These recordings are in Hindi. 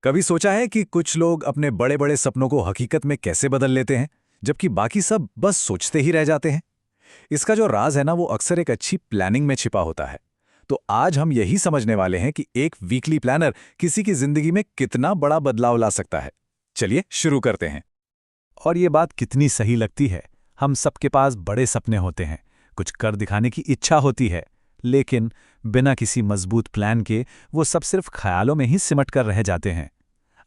कभी सोचा है कि कुछ लोग अपने बड़े बड़े सपनों को हकीकत में कैसे बदल लेते हैं, जबकि बाकी सब बस सोचते ही रह जाते हैं? इसका जो राज है ना, वो अक्सर एक अच्छी प्लानिंग में छिपा होता है। तो आज हम यही समझने वाले हैं कि एक वीकली प्लानर किसी की जिंदगी में कितना बड़ा बदलाव ला सकता है। चलिए शुरू करते हैं। और ये बात कितनी सही लगती है। हम सबके पास बड़े सपने होते हैं, कुछ कर दिखाने की इच्छा होती है, लेकिन बिना किसी मजबूत प्लान के वो सब सिर्फ ख्यालों में ही सिमट कर रह जाते हैं।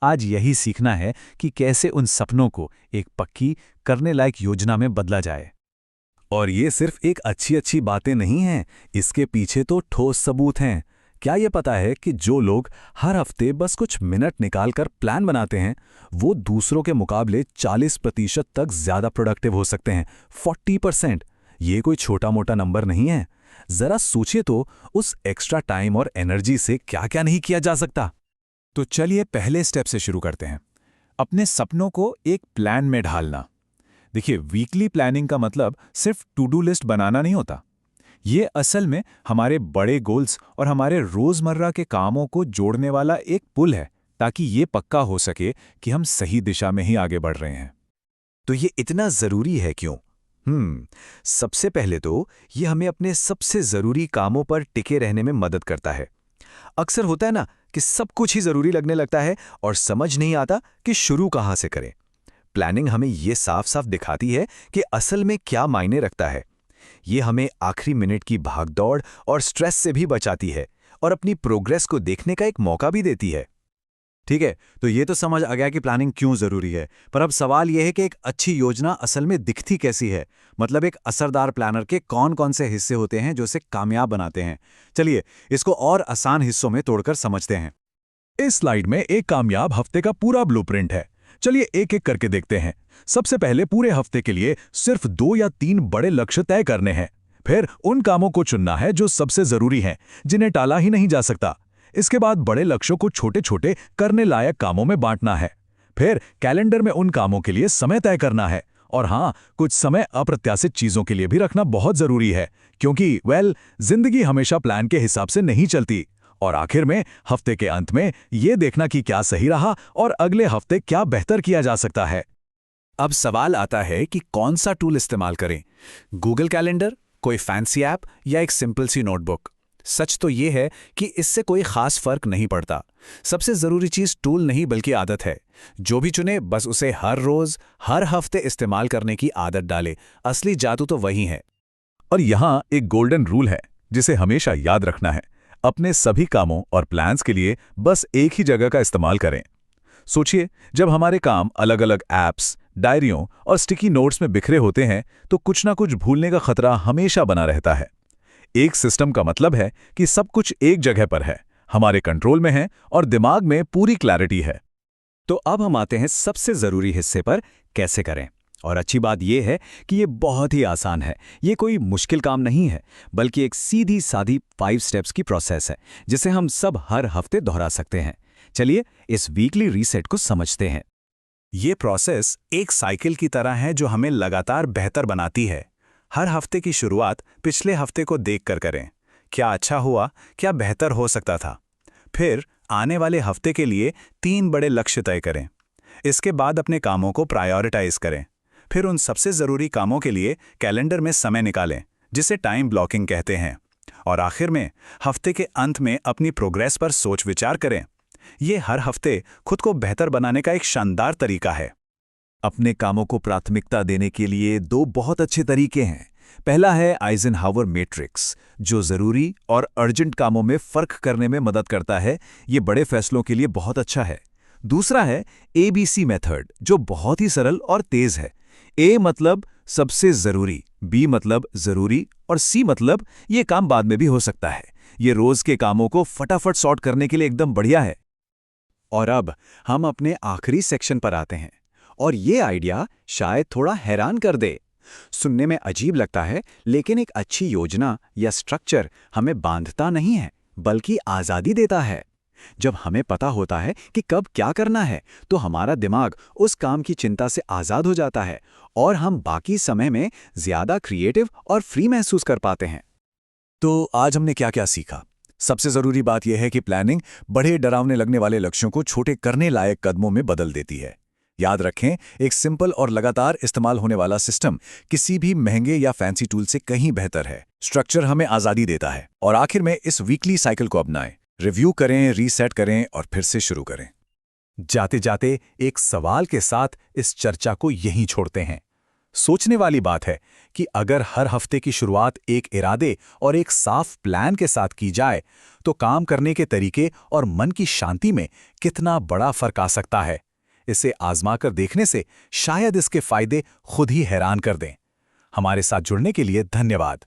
आज यही सीखना है कि कैसे उन सपनों को एक पक्की, करने लायक योजना में बदला जाए। और ये सिर्फ एक अच्छी अच्छी बातें नहीं हैं, इसके पीछे तो ठोस सबूत हैं। क्या ये पता है कि जो लोग हर हफ्ते बस कुछ मिनट निकालकर प्लान बनाते हैं, वो दूसरों के मुकाबले 40% तक ज्यादा प्रोडक्टिव हो सकते हैं। 40%। ये कोई छोटा मोटा नंबर नहीं है। जरा सोचिए तो, उस एक्स्ट्रा टाइम और एनर्जी से क्या क्या नहीं किया जा सकता। तो चलिए पहले स्टेप से शुरू करते हैं, अपने सपनों को एक प्लान में ढालना। देखिए, वीकली प्लानिंग का मतलब सिर्फ टू डू लिस्ट बनाना नहीं होता। ये असल में हमारे बड़े गोल्स और हमारे रोजमर्रा के कामों को जोड़ने वाला एक पुल है, ताकि ये पक्का हो सके कि हम सही दिशा में ही आगे बढ़ रहे हैं। तो ये इतना जरूरी है क्यों? सबसे पहले तो ये हमें अपने सबसे जरूरी कामों पर टिके रहने में मदद करता है। अक्सर होता है ना कि सब कुछ ही जरूरी लगने लगता है और समझ नहीं आता कि शुरू कहां से करें। प्लानिंग हमें यह साफ साफ दिखाती है कि असल में क्या मायने रखता है। ये हमें आखिरी मिनट की भागदौड़ और स्ट्रेस से भी बचाती है और अपनी प्रोग्रेस को देखने का एक मौका भी देती है। ठीक है, तो ये तो समझ आ गया कि प्लानिंग क्यों जरूरी है, पर अब सवाल यह है कि एक अच्छी योजना असल में दिखती कैसी है। मतलब एक असरदार प्लानर के कौन कौन से हिस्से होते हैं जो इसे कामयाब बनाते हैं। चलिए इसको और आसान हिस्सों में तोड़कर समझते हैं। इस स्लाइड में एक कामयाब हफ्ते का पूरा ब्लूप्रिंट है। चलिए एक एक करके देखते हैं। सबसे पहले पूरे हफ्ते के लिए सिर्फ 2 या 3 बड़े लक्ष्य तय करने हैं। फिर उन कामों को चुनना है जो सबसे जरूरी हैं, जिन्हें टाला ही नहीं जा सकता। इसके बाद बड़े लक्ष्यों को छोटे छोटे करने लायक कामों में बांटना है। फिर कैलेंडर में उन कामों के लिए समय तय करना है। और हाँ, कुछ समय अप्रत्याशित चीजों के लिए भी रखना बहुत जरूरी है, क्योंकि जिंदगी हमेशा प्लान के हिसाब से नहीं चलती। और आखिर में हफ्ते के अंत में ये देखना कि क्या सही रहा और अगले हफ्ते क्या बेहतर किया जा सकता है। अब सवाल आता है कि कौन सा टूल इस्तेमाल करें? गूगल कैलेंडर, कोई फैंसी ऐप या एक सिंपल सी नोटबुक? सच तो ये है कि इससे कोई खास फर्क नहीं पड़ता। सबसे जरूरी चीज टूल नहीं बल्कि आदत है। जो भी चुने बस उसे हर रोज हर हफ्ते इस्तेमाल करने की आदत डाले। असली जादू तो वही है। और यहाँ एक गोल्डन रूल है जिसे हमेशा याद रखना है। अपने सभी कामों और प्लान्स के लिए बस एक ही जगह का इस्तेमाल करें। सोचिए, जब हमारे काम अलग अलग ऐप्स, डायरियों और स्टिकी नोट्स में बिखरे होते हैं, तो कुछ ना कुछ भूलने का खतरा हमेशा बना रहता है। एक सिस्टम का मतलब है कि सब कुछ एक जगह पर है, हमारे कंट्रोल में है और दिमाग में पूरी क्लैरिटी है। तो अब हम आते हैं सबसे जरूरी हिस्से पर, कैसे करें। और अच्छी बात यह है कि ये बहुत ही आसान है। ये कोई मुश्किल काम नहीं है, बल्कि एक सीधी सादी 5 स्टेप्स की प्रोसेस है, जिसे हम सब हर हफ्ते दोहरा सकते हैं। चलिए इस वीकली रीसेट को समझते हैं। ये प्रोसेस एक साइकिल की तरह है जो हमें लगातार बेहतर बनाती है। हर हफ्ते की शुरुआत पिछले हफ्ते को देखकर करें। क्या अच्छा हुआ, क्या बेहतर हो सकता था। फिर आने वाले हफ्ते के लिए 3 बड़े लक्ष्य तय करें। इसके बाद अपने कामों को प्रायोरिटाइज करें। फिर उन सबसे ज़रूरी कामों के लिए कैलेंडर में समय निकालें, जिसे टाइम ब्लॉकिंग कहते हैं। और आखिर में हफ्ते के अंत में अपनी प्रोग्रेस पर सोच विचार करें। ये हर हफ्ते खुद को बेहतर बनाने का एक शानदार तरीका है। अपने कामों को प्राथमिकता देने के लिए 2 बहुत अच्छे तरीके हैं। पहला है आइजनहावर मैट्रिक्स, जो जरूरी और अर्जेंट कामों में फर्क करने में मदद करता है। ये बड़े फैसलों के लिए बहुत अच्छा है। दूसरा है ABC मेथड, जो बहुत ही सरल और तेज है। A मतलब सबसे जरूरी, B मतलब जरूरी और C मतलब ये काम बाद में भी हो सकता है। ये रोज के कामों को फटाफट सॉर्ट करने के लिए एकदम बढ़िया है। और अब हम अपने आखिरी सेक्शन पर आते हैं, और ये आइडिया शायद थोड़ा हैरान कर दे। सुनने में अजीब लगता है, लेकिन एक अच्छी योजना या स्ट्रक्चर हमें बांधता नहीं है, बल्कि आज़ादी देता है। जब हमें पता होता है कि कब क्या करना है, तो हमारा दिमाग उस काम की चिंता से आज़ाद हो जाता है और हम बाकी समय में ज़्यादा क्रिएटिव और फ्री महसूस कर पाते हैं। तो आज हमने क्या क्या सीखा? सबसे जरूरी बात यह है कि प्लानिंग बड़े डरावने लगने वाले लक्ष्यों को छोटे करने लायक कदमों में बदल देती है। याद रखें, एक सिंपल और लगातार इस्तेमाल होने वाला सिस्टम किसी भी महंगे या फैंसी टूल से कहीं बेहतर है। स्ट्रक्चर हमें आज़ादी देता है। और आखिर में इस वीकली साइकिल को अपनाएं, रिव्यू करें, रीसेट करें और फिर से शुरू करें। जाते जाते एक सवाल के साथ इस चर्चा को यहीं छोड़ते हैं। सोचने वाली बात है कि अगर हर हफ्ते की शुरुआत एक इरादे और एक साफ प्लान के साथ की जाए तो काम करने के तरीके और मन की शांति में कितना बड़ा फर्क आ सकता है। इसे आजमाकर देखने से शायद इसके फायदे खुद ही हैरान कर दें। हमारे साथ जुड़ने के लिए धन्यवाद।